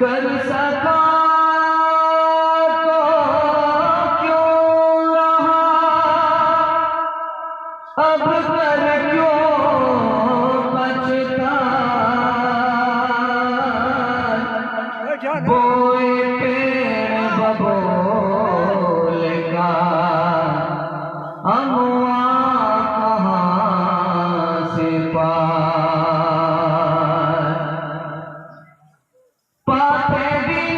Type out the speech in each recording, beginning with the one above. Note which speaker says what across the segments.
Speaker 1: कर सका तो क्यों रहा अब कर क्यों बचता बोए पेड़ बबोल का अमुआ कहाँ से पाते गए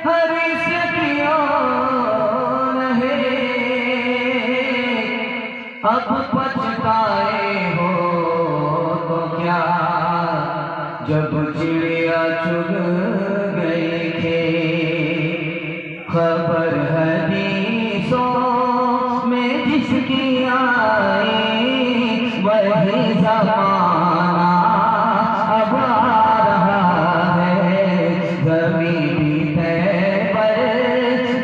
Speaker 1: हरीश क्यों रहे अब पछताए हो तो क्या जब चिड़िया चुग गई थे खबर हदीसों में जिसकी आई वही ज़माना अब आ रहा है। ज़मीन भी तैबर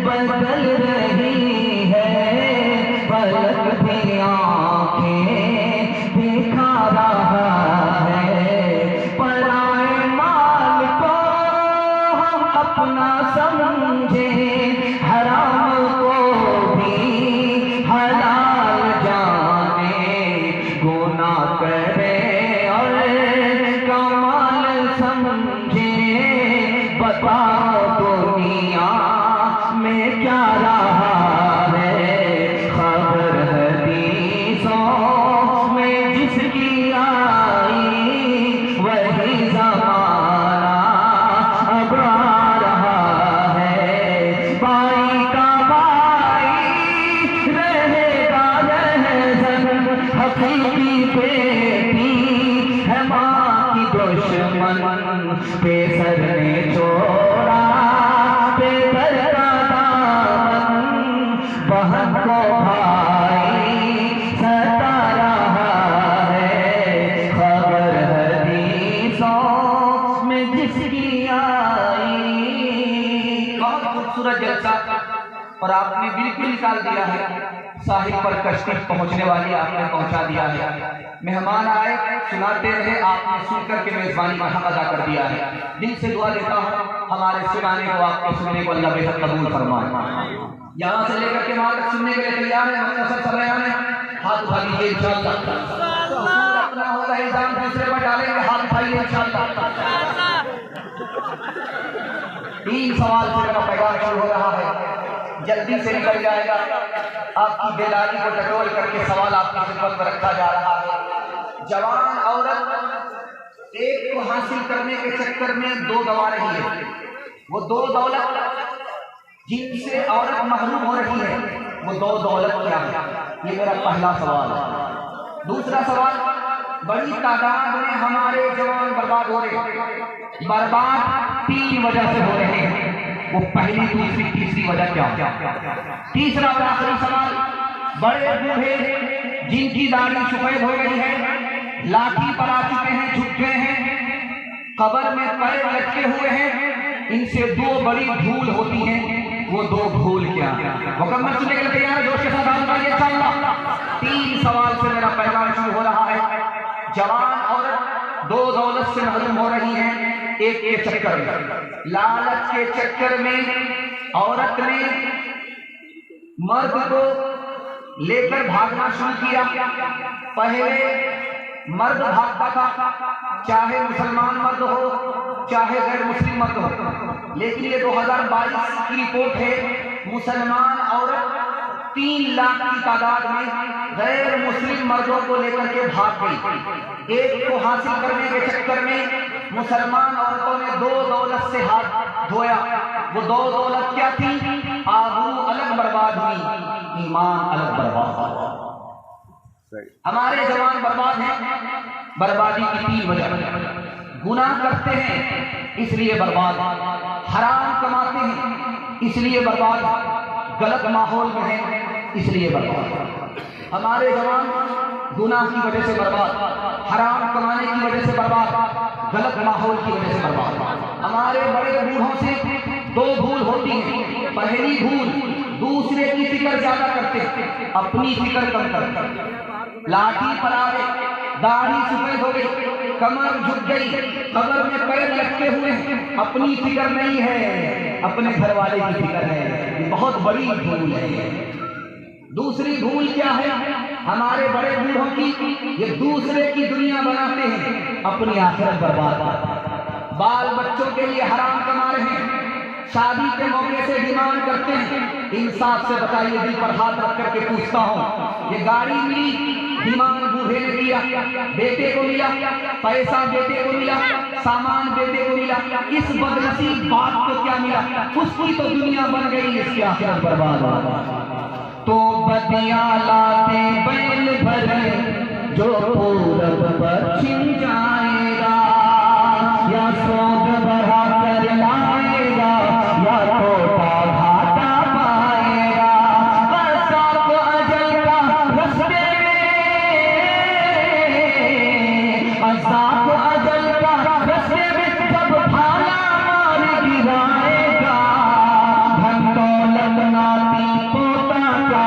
Speaker 1: बदल रही है पलक भी आँखें दिखा रहा है। पराए माल को हम अपना समझे हराम को भी हलाल जाने गुना करे और कमाल समझे बताओ दुनिया में क्या रहा है। खबर हदीसों में जिसकी आई वही ज़माना अब आ रहा है। भाई का भाई रहेगा हकीकी बेटी है माँ की दुश्मन पे सर ने छोड़ा बेदर का दामन बहन को भाई सता रहा है। खबर हदीसों में जिसकी आई बहुत खूबसूरत जलसा और आपने बिल्कुल निकाल दिया है। साहिब पर कश्ती पहुंचने वाली आपने पहुंचा दिया है। मेहमान आए सुनाते रहे आपने सुनकर के मेजबानी का हक अदा कर दिया है। दिल से दुआ देता हूँ हमारे सुनाने को आपके सुनने को अल्लाह बेहद कबूल फरमाए। यहाँ से लेकर के वहाँ तक सुनने के लिए तैयार है। हम सब समय में हाथ उठा लीजिए इंशाअल्लाह। अपना होगा इल्जाम दूसरे पर डालेंगे हाथ उठाइए इंशाअल्लाह। 3 सवाल से मेरा पैगाम शुरू हो रहा है जल्दी से निकल जाएगा। आपकी बेदारी को टटोल करके सवाल आपकी खिदमत में रखा जा रहा है। जवान औरत एक को हासिल करने के चक्कर में 2 गवा रही है। वो 2 दौलत जिनसे औरत महरूम हो रही है वो 2 दौलत क्या है? ये मेरा पहला सवाल है। दूसरा सवाल बड़ी तादाद में हमारे जवान बर्बाद हो रहे हैं। बर्बाद 3 वजह से हो रहे हैं। वो पहली दूसरी तीसरी वजह क्या? तीसरा और आखिरी सवाल, बड़े बूढ़े जिनकी दाढ़ी सफेद हो गई है, लाठी पर आ चुके हैं, कब्र में पैर लटके हुए हैं, इनसे दो बड़ी भूल होती हैं। वो दो भूल क्या है? मुकम्मल सुनने के लिए तैयार? जोश के साथ आवाज आइए इंशाअल्लाह। 3 सवाल से मेरा पैगाम शुरू हो रहा है। जवान औरत दो दौलत से महरूम हो रही हैं, एक के चक्कर में, लालच के चक्कर में औरत ने मर्द को लेकर भागना शुरू किया। पहले मर्द भागता था, चाहे मुसलमान मर्द हो चाहे गैर मुस्लिम मर्द हो, लेकिन ये 2022 की रिपोर्ट है, मुसलमान औरत 3 लाख की तादाद में गैर मुस्लिम मर्दों को लेकर के भाग गई। एक को हासिल करने के चक्कर में मुसलमान औरतों ने दो दौलत से हाथ धोया। वो दो दौलत क्या थी? आबरू अलग बर्बाद हुई, ईमान अलग बर्बाद हुआ। हमारे जवान बर्बाद हैं। बर्बादी की 3 वजह: गुनाह करते हैं इसलिए बर्बाद, हराम कमाते हैं इसलिए बर्बाद, गलत माहौल में हैं इसलिए बर्बाद। हमारे जवान गुनाह की वजह से बर्बाद, हराम कमाने की वजह से बर्बाद, गलत माहौल की वजह से बर्बाद। हमारे बड़े बूढ़ों से 2 भूल होती हैं। पहली भूल, दूसरे की फिक्र ज्यादा करते, अपनी फिक्र कम करते। लाठी पर आ गए, दाढ़ी सफेद हो गई, कमर झुक गई, कब्र में पैर लटके हुए, अपनी फिक्र नहीं है, अपने घर वाले की फिक्र है। ये बहुत बड़ी भूल है। दूसरी भूल क्या है? हमारे बड़े बूढ़ों की, ये दूसरे की दुनिया बनाते हैं, अपनी आखिरत बर्बाद करते। बाल बच्चों के लिए हराम कमा रहे हैं, शादी के मौके से डिमांड करते हैं। इंसाफ से बताइए, दिल पर हाथ रख करके पूछता हूँ, ये गाड़ी मिली, डिमांड बूढ़े ने किया, बेटे को मिला, पैसा बेटे को मिला, सामान बेटे को मिला, इस बदनसीब बात को क्या मिला? उसकी तो दुनिया बन गई, इसकी आखिरत बर्बाद हो गई। तो बदिया लाते बैल भरे, जो पूरब पश्चिम जाएगा, या सोच बढ़ा कर लाएगा, या छोटा घाटा पाएगा। बरसात अजल का रस्ते में, बरसात अजल का रस्ते में, जब भाला मार गिराएगा, धन दौलत नाती पोता का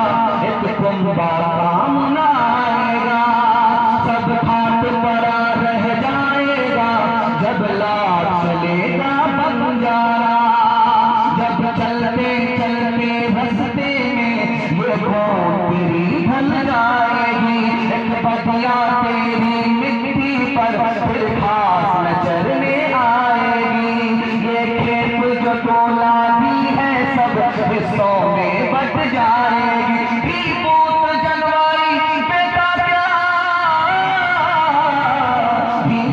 Speaker 1: एक कुंबा काम न आएगा। सब घाट पड़ा रह जाएगा, जब लाश चलेगा बंजारा। जब चलते चलते रस्ते में ये कौन तेरी ढल जाएगी, एक बदिया तेरी मिट्टी पर फिर घास न चरने आएगी। ये खेत जो तोला दी है, सब हिस्सों में बट जाएगी। पूत जनवाई बेटा क्या,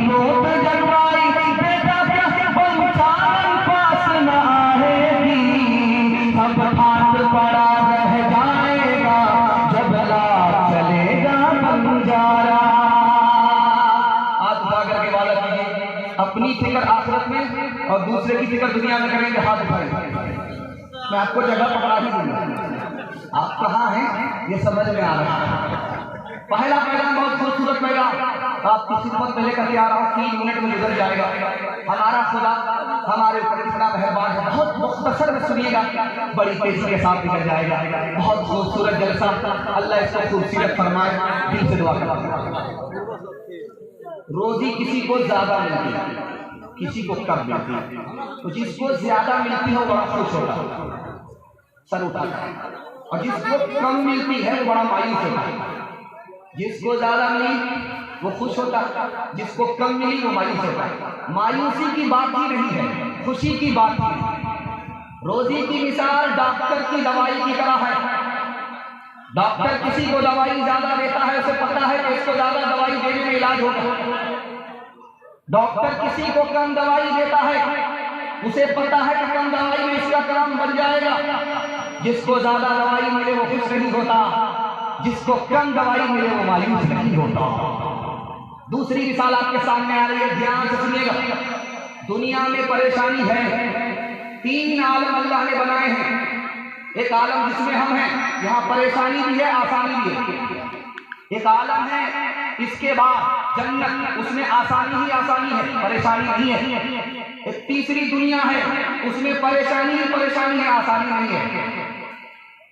Speaker 1: पूत जनवाई बेटा क्या, बंचान पास न आएगी। सब हाथ पड़ा रह जाएगा, जब लाश चलेगा बंजारा। हाथ उठा करके वादा कीजिए, अपनी फिक्र आखिरत में और दूसरे की फिक्र दुनिया में करेंगे। हाथ उठाएंगे, मैं आपको जगह पकड़ा ही दूंगा। आप कहाँ हैं ये समझ में आ रहा है। पहला पैगाम बहुत खूबसूरत पैगाम आपकी खिदमत में लेकर के आ रहा हूँ। 3 मिनट में गुजर जाएगा। हमारा खुदा हमारे ऊपर कितना मेहरबान है। बहुत मुख्तसर में सुनिएगा, बड़ी तेजी के साथ निकल जाएगा। बहुत खूबसूरत जलसा, अल्लाह इसको खूबसूरत फरमाए। दिल से दुआ करता। रोजी किसी को ज्यादा मिलती है, किसी को कम मिलती है। तो जिसको ज्यादा मिलती है वो बड़ा खुश होता है, सर उठाता है, और जिसको कम मिलती है वो बड़ा मायूस होता है। जिसको ज्यादा मिली वो खुश होता है, जिसको कम मिली वो मायूस होता है। मायूसी की बात ही नहीं है, खुशी की बात ही है। रोजी की मिसाल डॉक्टर की दवाई की तरह है। डॉक्टर किसी को दवाई ज्यादा देता है, उसे पता है कि इसको ज्यादा दवाई देने में इलाज होगा। डॉक्टर किसी को कम दवाई देता है, उसे पता है कि कम दवाई में इसका काम बन जाएगा। जिसको ज्यादा दवाई मिले वो खुश नहीं होता, जिसको कम दवाई मिले वो मायूस नहीं होता। दूसरी मिसाल आपके सामने आ रही है, ध्यान से सुनिएगा। दुनिया में परेशानी है, 3 आलम अल्लाह ने बनाए हैं। एक आलम जिसमें हम हैं, यहाँ परेशानी भी है, आसानी भी है। एक आलम है इसके बाद जन्नत, उसमें आसानी ही आसानी है, परेशानी नहीं है। एक तीसरी दुनिया है, उसमें परेशानी ही परेशानी है, आसानी नहीं है।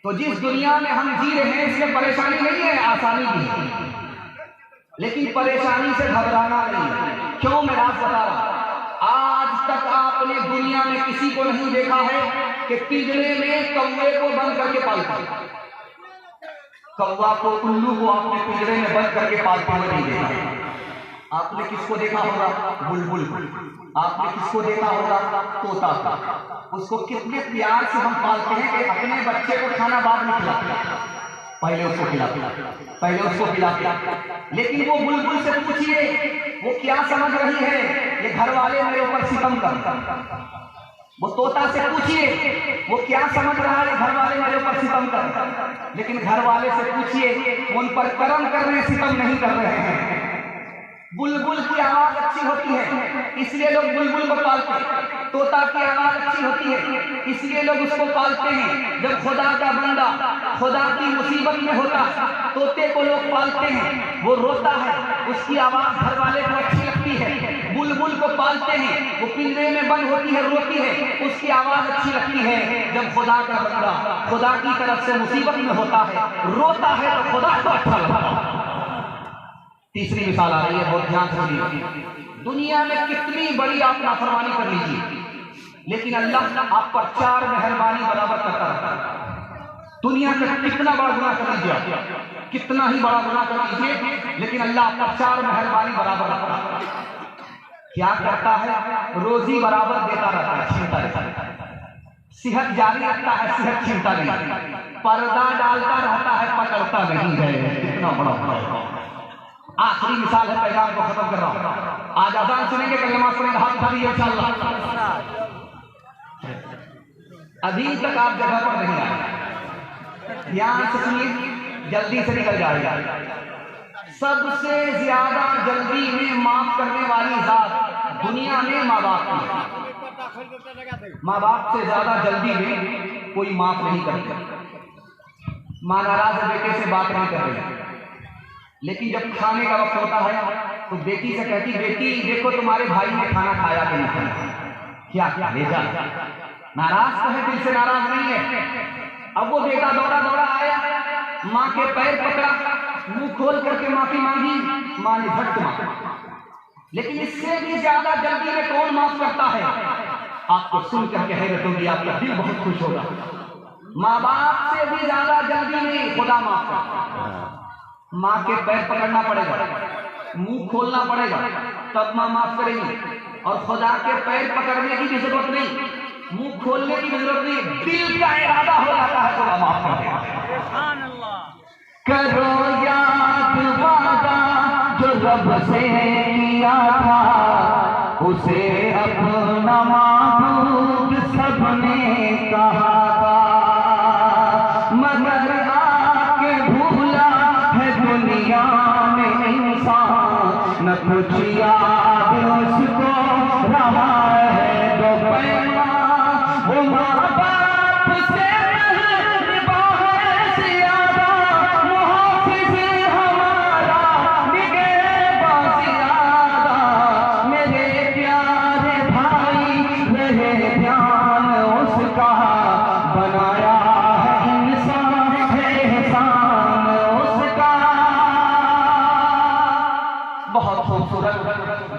Speaker 1: तो जिस दुनिया में हम जी रहे हैं इसमें परेशानी नहीं है, आसानी भी है, लेकिन परेशानी से घबराना नहीं। क्यों मैं राज बता रहा हूं। आज तक आपने दुनिया में किसी को नहीं देखा है कि पिंजरे में कौवे को बंद करके पालता। कौवा को, उल्लू को आपने पिंजरे में बंद करके पालते हुए नहीं देखा। आपने किसको देखा होगा? बुलबुल। आपने किसको देखा होगा? तोता को। उसको कितने प्यार से हम पालते हैं कि अपने बच्चे को खाना बाद में खिलाते, पहले उसको खिलाते। लेकिन वो बुलबुल से पूछिए वो क्या समझ रही है, ये घर वाले मेरे ऊपर सितम कर। वो तोता से पूछिए वो क्या समझ रहा है, घर वाले मेरे ऊपर सितम कर। लेकिन घर वाले से पूछिए उन पर कर्म कर रहे हैं, सितम नहीं कर रहे हैं। बुलबुल की आवाज अच्छी होती है इसलिए लोग बुलबुल को पालते हैं। तोता की आवाज अच्छी होती है इसलिए लोग उसको पालते हैं। जब खुदा का बंदा खुदा की मुसीबत में होता तोते को लोग पालते हैं, वो रोता है, उसकी आवाज घर वाले को अच्छी लगती है। बुलबुल को पालते हैं, वो पिंजरे में बंद होती है, रोती है, उसकी आवाज अच्छी लगती है। जब खुदा का बंदा खुदा की तरफ से मुसीबत में होता है, रोता है, तो खुदा को अच्छा लगता है। तीसरी मिसाल आ रही है, बहुत ध्यान से सुनिए। दुनिया में कितनी बड़ी आप नाफरमानी कर लीजिए, लेकिन अल्लाह आप पर 4 मेहरबानी बराबर करता रहता है। दुनिया में कितना बड़ा गुनाह कर लीजिए, कितना ही बड़ा गुनाह कर लीजिए, लेकिन अल्लाह आप पर 4 मेहरबानी बराबर रखता है। क्या करता है? रोजी बराबर देता रहता है, छीनता रहता है। सेहत जारी रखता है, सेहत छीनता नहीं। पर्दा डालता रहता है, पकड़ता नहीं है। कितना बड़ा। आखिरी मिसाल है, पैगाम को खत्म कर रहा हूं। आज अजान सुनेंगे, कल नमाज पढ़ेंगे, हाथ उठाइए इंशाअल्लाह। अभी तक आप जगह पर नहीं आए, ध्यान से सुनिए, जल्दी से निकल जाएगा। सबसे ज्यादा जल्दी में माफ करने वाली जात दुनिया में माँ बाप की। माँ बाप से ज्यादा जल्दी में कोई माफ नहीं करता। माँ नाराज बेटे से बात नहीं कर रही, लेकिन जब खाने का वक्त होता है तो बेटी से कहती, बेटी देखो तुम्हारे भाई ने खाना खाया कि नहीं खाया, क्या ले जा। नाराज तो है, दिल से नाराज नहीं है। अब वो बेटा दौड़ा दौड़ा आया, माँ के पैर पकड़ा, मुंह खोल करके माफी मांगी, माँ ने झट मांगा। लेकिन इससे भी ज्यादा जल्दी में कौन माफ करता है? आपको सुन करके हैरत होगी, आपका दिल बहुत खुश होगा। माँ बाप से भी ज्यादा जल्दी में खुदा माफ करता है। माँ के पैर पकड़ना पड़ेगा, मुंह खोलना पड़ेगा, तब माँ माफ करेगी। और खुदा के पैर पकड़ने की भी जरूरत नहीं, मुंह खोलने की भी जरूरत नहीं, दिल का इरादा हो जाता है, खुदा माफ कर देगा। करो याद वादा जो रब से किया था, उसे अपना माबूद सबने कहा था, मगर आके भूला है दुनिया में इंसान, न कुछ याद उसको रहा है दो पैमा। वो माँ बाप से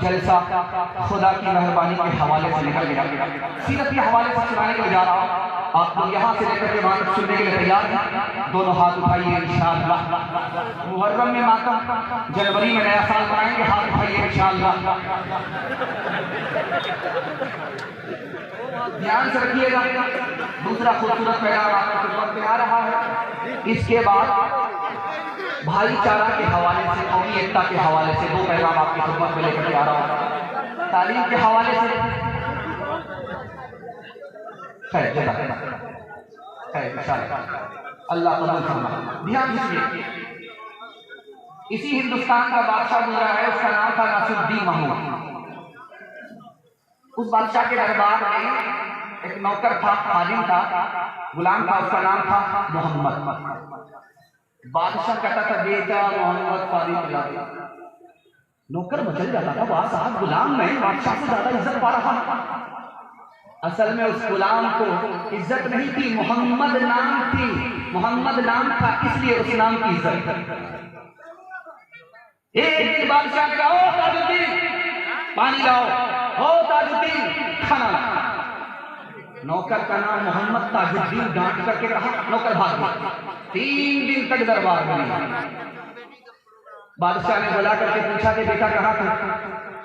Speaker 1: जलसा खुदा की मेहरबानी के हवाले से निकल गया। सीरत के हवाले से सुनाने के लिए जा रहा हूँ, आप लोग यहाँ से लेकर के वहां तक सुनने के लिए तैयार हैं? दोनों हाथ उठाइए इंशाअल्लाह। मुहर्रम में मातम, जनवरी में नया साल मनाएंगे, हाथ उठाइए इंशाअल्लाह। ध्यान से रखिएगा। दूसरा खूबसूरत पैगाम आपको खिदमत में आ रहा है। इसके बाद भाईचारा के हवाले से, कौमी एकता के हवाले से 2 पैगाम आपकी खिदमत में लेकर आ रहा हूँ। तालीम के हवाले से अल्लाह कबूल फरमाए। ध्यान दीजिए, इसी हिंदुस्तान का बादशाह गुजरा है, उसका नाम था नासिरुद्दीन महमूद। उस बादशाह के दरबार में एक नौकर था, खादिम था, गुलाम था, उसका नाम था मोहम्मद। बादशाह कहता था, बेटा मोहम्मद पानी पिला दे। नौकर मचल जाता था, वाह साहब गुलाम में बादशाह से ज्यादा इज्जत पा रहा है। असल में उस गुलाम को इज्जत नहीं थी, मोहम्मद नाम थी, मोहम्मद नाम था, इसलिए उस नाम की इज्जत। एक दिन बादशाह ने कहा, ओ ताजुद्दीन पानी लाओ, ओ ताजुद्दीन खाना लाओ। नौकर का नाम मोहम्मद, ताजुद्दीन डांट करके कहा, नौकर भाग गया। 3 दिन तक दरबार में। बादशाह ने बुला करके पूछा कि बेटा कहाँ था?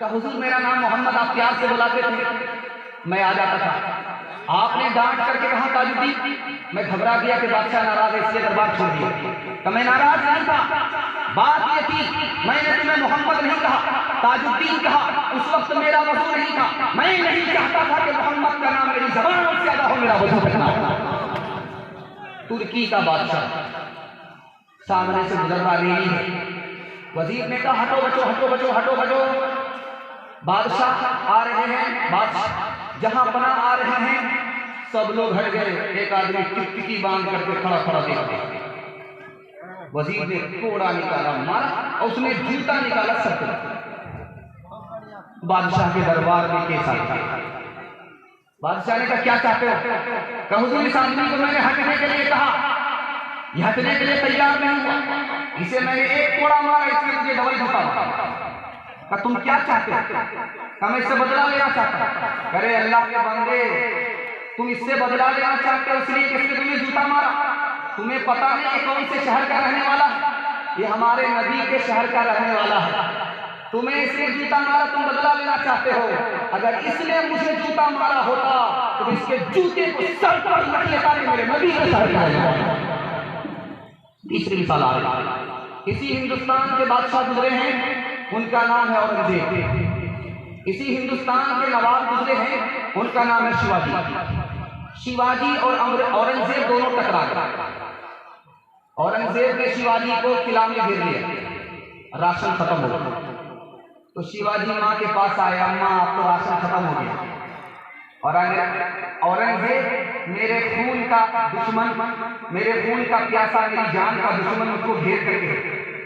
Speaker 1: कहा हुजूर मेरा नाम मोहम्मद, आप प्यार से बुलाते थे, मैं आ जाता था। आपने डांट करके कहा ताजुद्दीन, मैं घबरा गया कि बादशाह नाराज है इसलिए दरबार छोड़ दिया। तो मैं नाराज नहीं था, बात ये थी मैंने तुम्हें मोहम्मद नहीं कहा, ताजुद्दीन कहा। उस वक्त मेरा वजू नहीं था, मैं नहीं चाहता था कि मोहम्मद का नाम मेरी ज़बान से ज्यादा हो, मेरा वजू करना। तुर्की का बादशाह सामने से गुजर रही है। वजीर ने कहा हटो बचो, हटो बचो, हटो बचो। बादशाह आ रहे हैं, बादशाह जहां बना आ रहे हैं, सब लोग हट गए। एक आदमी टिकटिकी बांध करके खड़ा खड़ा देखते। वजीर ने कोड़ा निकाला, मारा, और उसने जूता निकाला सबको। बादशाह के दरबार में कैसा था? बादशाह ने कहा क्या चाहते हो? कहा हुजूर इस आदमी को मैंने हटने के लिए कहा, यह हटने के लिए तैयार नहीं हुआ, इसे मैंने एक कोड़ा मारा, इसलिए मुझे डबल धक्का मारा। कहा तुम क्या चाहते हो? कहा मैं इससे बदला लेना चाहता हूं। अरे अल्लाह के बंदे, तुम इससे बदला लेना चाहते हो इसलिए किसने तुम्हें जूता मारा? तुम्हें पता नहीं ये कौन से शहर का रहने वाला है? ये हमारे नबी के शहर का रहने वाला है। तुम्हें इसने जूता मारा, तुम बदला लेना चाहते हो। अगर इसने मुझे जूता मारा होता तो इसके जूते को सर पर रख लेता, मेरे नबी के शहर का। तीसरी मिसाल आ रही, इसी हिंदुस्तान के बादशाह गुजरे हैं, उनका नाम है औरंगजेब। इसी हिंदुस्तान के नवाब गुजरे हैं, उनका नाम है शिवाजी। शिवाजी और औरंगजेब दोनों टकरा गए। औरंगजेब ने शिवाजी को किला में घेर लिया, राशन खत्म हो गया। तो शिवाजी माँ के पास आए, अम्मा अब तो राशन खत्म हो गया। और औरंगजेब मेरे खून का दुश्मन, मेरे खून का प्यासा, मेरी जान का दुश्मन मुझको घेर करके,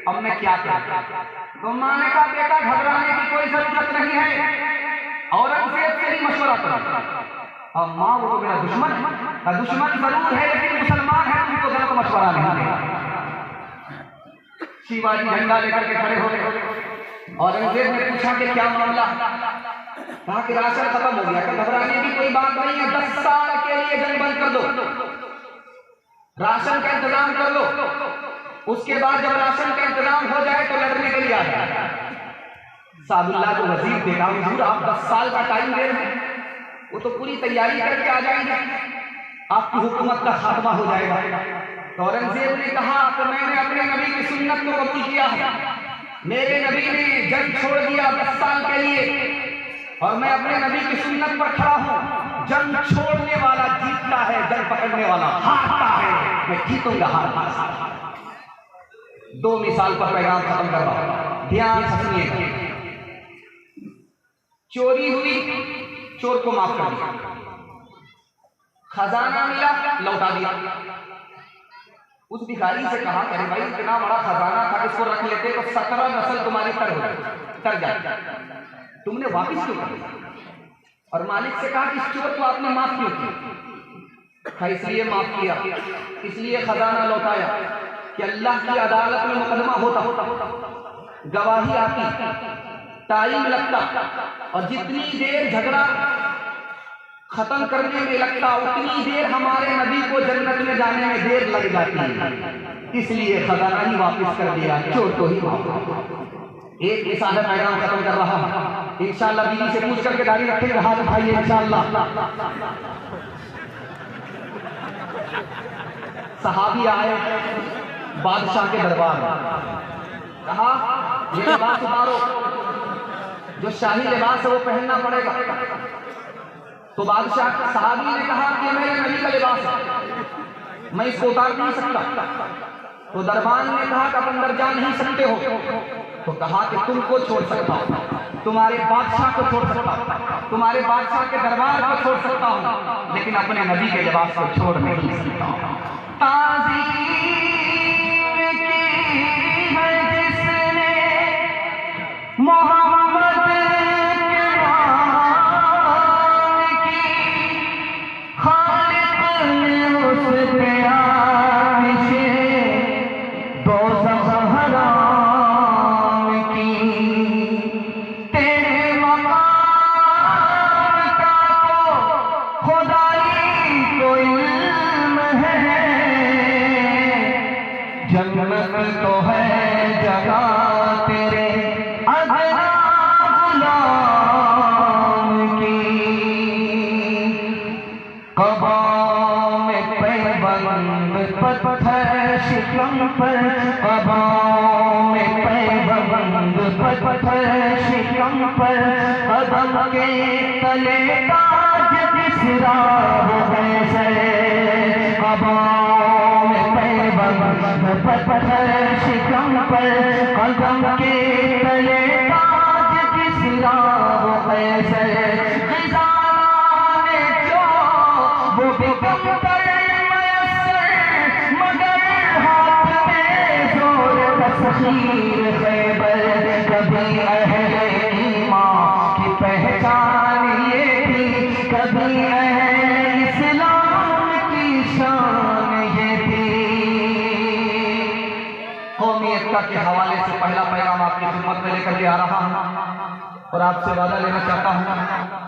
Speaker 1: अब मैं क्या करूं? तो माँ ने कहा बेटा घबराने की कोई जरूरत नहीं है, औरंगजेब से ही मशवरा करो। अब माँ वो तो मेरा दुश्मन है, दुश्मन जरूर है लेकिन मुसलमान है, तुमको गलत मशवरा नहीं देगा। शिवाजी झंडा लेकर के खड़े हो गए। औरंगजेब ने पूछा कि क्या मामला? कहा कि राशन खत्म हो गया। घबराने की कोई बात नहीं है, 10 साल के लिए जंग बंद कर दो, राशन का इंतजाम कर लो, उसके बाद जब राशन का इंतजाम हो जाए तो लड़ने के लिए आ जाए। सादुल्लाह को वजीर देखा, हुजूर आप 10 साल का टाइम दे रहे हैं, वो तो पूरी तैयारी करके आ जाएंगे, आपकी हुकूमत का खात्मा हो जाएगा। तो औरंगजेब ने कहा कि मैंने अपने नबी की सुन्नत को कबूल किया है, मेरे नबी ने जंग छोड़ दिया 10 साल के लिए, और मैं अपने नबी की सुन्नत पर खड़ा हूं। जंग छोड़ने वाला जीतता है, जंग पकड़ने वाला हारता है, मैं जीतूंगा, हारता। 2 मिसाल पर पैगाम खत्म कर रहा हूं, ध्यान से सुनिएगा। चोरी हुई, चोर को माफ कर दिया, खजाना मिला, लौटा दिया। उस भिखारी से कहा अरे भाई इतना बड़ा खजाना था, इसको रख लेते तो 17 नस्ल तुम्हारी तर जाती, तुमने वापिस क्यों कर दिया? और मालिक से कहा कि इस चोर को आपने माफ क्यों किया? इसलिए माफ किया, इसलिए खजाना लौटाया कि अल्लाह की अदालत में मुकदमा होता, गवाही आती, टाइम लगता, और जितनी देर झगड़ा खत्म करने में लगता उतनी देर हमारे नबी को जन्नत में जाने में देर लग जाती है। इसलिए खजाना ही वापस कर दिया, चोर को ही माफ। एक मिसाल पैगाम खत्म कर रहा हूं, इंशाअल्लाह बीवी से पूछ करके दाढ़ी रखेंगे, हाथ उठाइए इंशाअल्लाह। सहाबी आए बादशाह के दरबार में, कहा ये लिबास उतारो, जो शाही लिबास है वो पहनना पड़ेगा। तो बादशाह सहाबी ने कहा कि मेरे नबी का लिबास है, मैं इसको उतार नहीं सकता। तो दरबान ने कहा कि आप अंदर जा नहीं सकते हो। तो कहा कि तुमको छोड़ सकता हूं, तुम्हारे बादशाह को छोड़ सकता हूं, तुम्हारे बादशाह के दरबार को छोड़ सकता हूं, लेकिन अपने नबी के लिबास को छोड़ नहीं सकता। ताज़ीम की है जिसने मोहम्मद के नाम की खालिक ने उस पे आतिशे दोज़ख हराम की। तेरे मकाम का तो खुदाई को इल्म है, जन्नत तो है जगह तेरे अदना गुलाम की। क़बा में पैबंद पत्थर शिकम पर, क़बा में पैबंद पत्थर शिकम पर, कदम के तले ताज बिसरा है सरे। क़बा में पैबंद पत्थर शिकम पर, कदम के तले ताज बिसरा है सरे। खिज़ाने जो वो भी कम कर मयस्सर, मगर हाथ में जोर तस्खीर खैबर। कभी अहले ईमान की पहचान ये थी, कभी अहले इस्लाम की शान ये थी। कौमी एकता के हवाले से पहला पैगाम आपकी खिदमत में लेकर के आ रहा हूँ और आपसे वादा लेना चाहता हूँ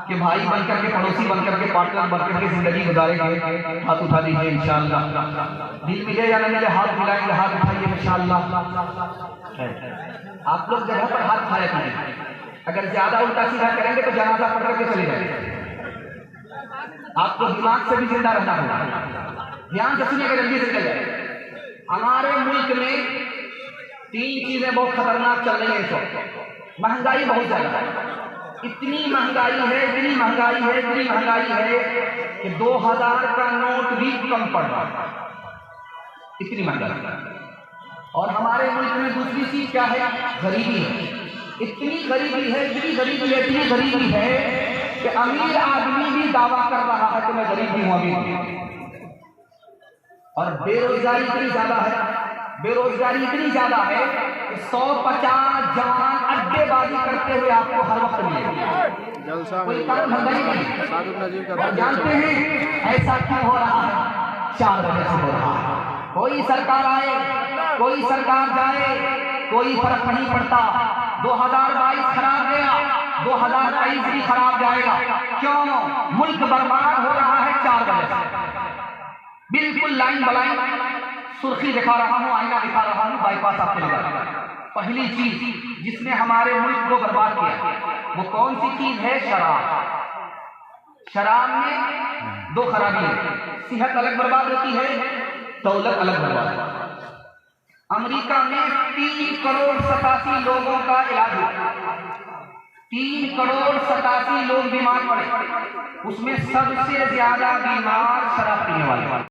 Speaker 1: कि भाई बनकर के, पड़ोसी बनकर के, पार्टनर बनकर के जिंदगी गुजारेंगे। हाथ उठा दीजिए इंशाअल्लाह। दिल मिले या न मिले हाथ मिलाएंगे, हाथ उठाइए इंशाअल्लाह। आप लोग जगह पर हाथ उठाया कीजिए, अगर ज्यादा उल्टा सीधा करेंगे तो जनाजा पढ़ करके चले जाएंगे। आपको दिमाग से भी जिंदा रहना होगा। ध्यान से सुनिएगा, जल्दी से चले जाए। हमारे मुल्क में तीन चीजें बहुत खतरनाक चल रही है इस वक्त। महंगाई बहुत ज्यादा है, इतनी महंगाई है, इतनी महंगाई है, इतनी महंगाई है कि 2000 का नोट भी कम पड़ रहा है, इतनी महंगाई। और हमारे मुल्क में दूसरी चीज क्या है? गरीबी है। इतनी गरीबी है, इतनी गरीबी है, इतनी गरीबी है कि अमीर आदमी भी दावा कर रहा है कि मैं गरीब भी हूं, अमीर। और बेरोजगारी इतनी ज्यादा है, बेरोजगारी इतनी ज्यादा है कि 150 जवान अड्डेबाजी करते हुए आपको हर वक्त मिलेंगे। कोई काम धंधा ही नहीं। और जानते हैं ऐसा क्यों हो रहा है? 4 वजह से हो रहा है। कोई सरकार आए, कोई सरकार जाए, कोई फर्क नहीं पड़ता। 2022 खराब गया, 2023 भी खराब जाएगा। क्यों? मुल्क बर्बाद हो रहा है 4 वजह से। बिल्कुल लाइन बलाइन सुर्खी दिखा रहा हूं, आईना दिखा रहा हूं, बाईपास आपको लगा। पहली चीज जिसने हमारे मुल्क को बर्बाद किया वो कौन सी चीज है? शराब। शराब में 2 खराबी है, सेहत अलग बर्बाद होती है, दौलत अलग बर्बाद। अमेरिका में 3 करोड़ 87 लोगों का इलाज हुआ, 3 करोड़ 87 लोग बीमार पड़े, उसमें सबसे ज्यादा बीमार शराब पीने वाले।